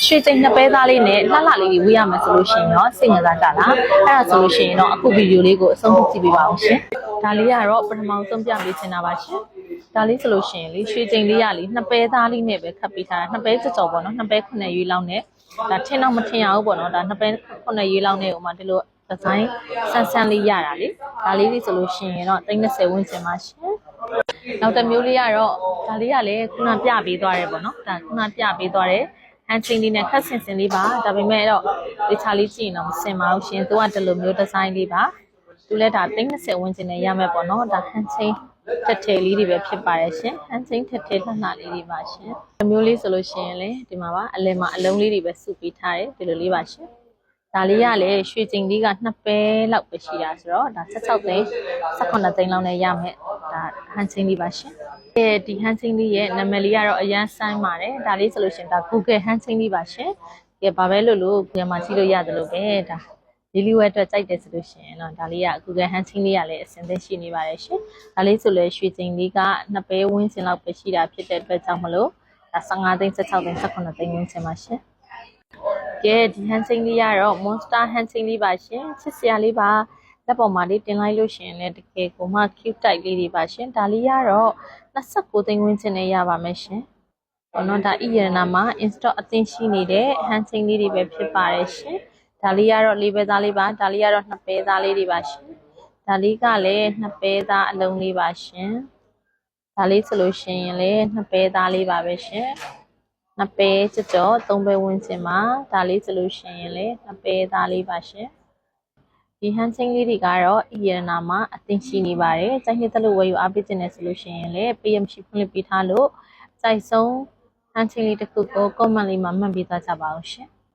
ရွှေကျိန်နှစ်ပဲသားလေးနဲ့လှလှလေးတွေဝေးရမယ်ဆိုလို့ရှိရင်ရောစိတ်ဝင်စားကြလားအဲ့ဒါဆိုလို့ရှိရင်တော့အခုဗီဒီယိုလေးကိုအဆုံးထိကြည့်ပေးပါအောင်ရှင်ဒါလေးကတော့ပထမဆုံးပြပေးချင်တာပါရှင်ဒါလေးဆိုလို့ရှိရင်လေရွှေကျိန်လေးရလေနှစ်ပဲသားလေးနဲ့ပဲခတ်ပေးထားတာနှစ်ပဲကြော်ပေါ့နော်နှစ်ပဲ9ရွေးလောက်နဲ့ဒါထင်းတော့မထင်ရဘူးပေါ့နော်ဒါနှစ်ပဲ9ရွေးလောက်နဲ့ဟိုမှာဒီလိုဒီဇိုင်းဆန်းလေးရတာလေဒါလေးဆိုလို့ရှိရင်တော့30ဝန်းကျင်ပါရှင်နောက်တစ်မျိုးလေးကတော့ဒါလေးကလည်းခုနပြပေးသွားတယ်ပေါ့နော်ဒါခုနပြပေးသွားတယ်ဟန်ချင်းလေးနဲ့ခက်ဆင်လေးပါဒါပေမဲ့တော့ဒီချာလေးကြည့်ရင်တော့မစင်ပါဘူးရှင်သူကဒီလိုမျိုးဒီဇိုင်းလေးပါသူလည်းဒါ30ဝန်းကျင်နဲ့ရမယ်ပေါ့နော်ဒါဟန်ချင်းထက်ထဲလေးတွေပဲဖြစ်ပါရဲ့ရှင်ဟန်ချင်းထက်ထဲလှလှလေးတွေပါရှင်ဒီမျိုးလေးဆိုလို့ရှိရင်လေဒီမှာပါအလယ်မှာအလုံးလေးတွေပဲစုပေးထားတယ်ဒီလိုလေးပါရှင်ဒါလေးကလည်းရွှေကျင်လေးက2ပဲလောက်ပဲရှိတာဆိုတော့ဒါ16သိန်း18သိန်းလောက်နဲ့ရမယ်ဒါဟန်ချင်းလေးပါရှင်ဒီဟန်ချင်းလေးရဲ့နာမည်လေးကတော့အရန်ဆိုင်ပါတယ်ဒါလေးဆိုလို့ရှင်ဒါ Google ဟန်ချင်းလေးပါရှင်ဘာပဲလို့ပြန်မှာကြည့်လို့ရတယ်လို့ပဲဒါလီလီဝဲအတွက်ကြိုက်တယ်ဆိုလို့ရှင်တော့ဒါလေးက Google ဟန်ချင်းလေးကလည်းအစင်သက်ရှိနေပါတယ်ရှင်ဒါလေးဆိုလဲရွှေကျင်လေးက2ပဲဝန်းကျင်လောက်ပဲရှိတာဖြစ်တဲ့အတွက်ကြောင့်မလို့ဒါ15သိန်း16သိန်း18သိန်းဝန်းကျင်ပါရှင်ကဲဒီဟန်ချင်းလေးကတော့ Monster ဟန်ချင်းလေးပါရှင်ချစ်စရာလေးပါလက်ပေါ်မှာလေးတင်လိုက်လို့ရှင်လည်းတကယ်ကိုမှ cute type လေးတွေပါရှင်ဒါလေးကတော့29သိန်းဝန်းကျင်နဲ့ရပါမယ်ရှင်ဘောနော်ဒါဣရနာမှာ install အသင်းရှိနေတဲ့ဟန်ချင်းလေးတွေပဲဖြစ်ပါတယ်ရှင်ဒါလေးကတော့လေးပဲသားလေးပါဒါလေးကတော့2ပဲသားလေးတွေပါရှင်ဒါလေးကလည်း2ပဲသားအလုံးလေးပါရှင်ဒါလေးဆိုလို့ရှိရင်လည်း2ပဲသားလေးပါပဲရှင်2ပဲကြော်3ပဲဝန်းကျင်မှာဒါလေးဆိုလို့ရှိရင်လည်း2ပဲသားလေးပါရှင်ဒီဟန်ချင်းလေးတွေကတော့ဣရနာမှာအသင်ရှိနေပါတယ်စိုက်နှစ်သက်လို့ဝယ်ယူအားပေးခြင်းနဲ့ဆိုလို့ရှိရင်လည်းပေးရမရှိဖွင့်လှစ်ပေးထားလို့စိုက်ဆုံးဟန်ချင်းလေးတစ်ခုကို comment လေးမှာမှတ်ပေးသွားကြပါအောင်ရှင်